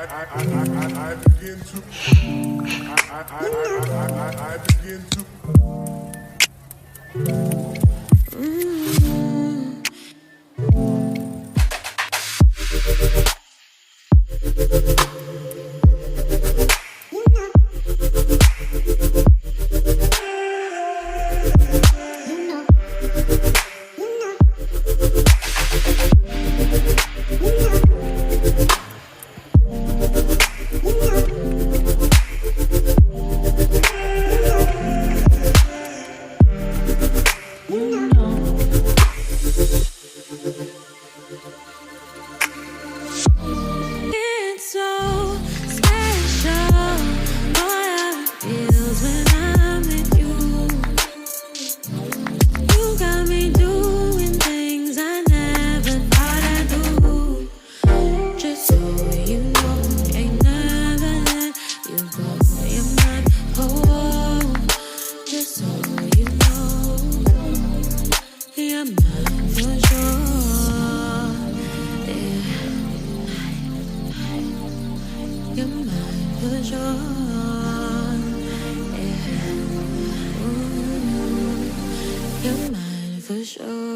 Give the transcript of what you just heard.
I begin to I begin to It's so special, boy, how it feels when I'm with you. You got me doing things I never thought I'd do. Just so you know, ain't never let you go. You're my home. Just so you know, you're mine for sure. You're mine for sure. Yeah. Ooh, you're mine for sure.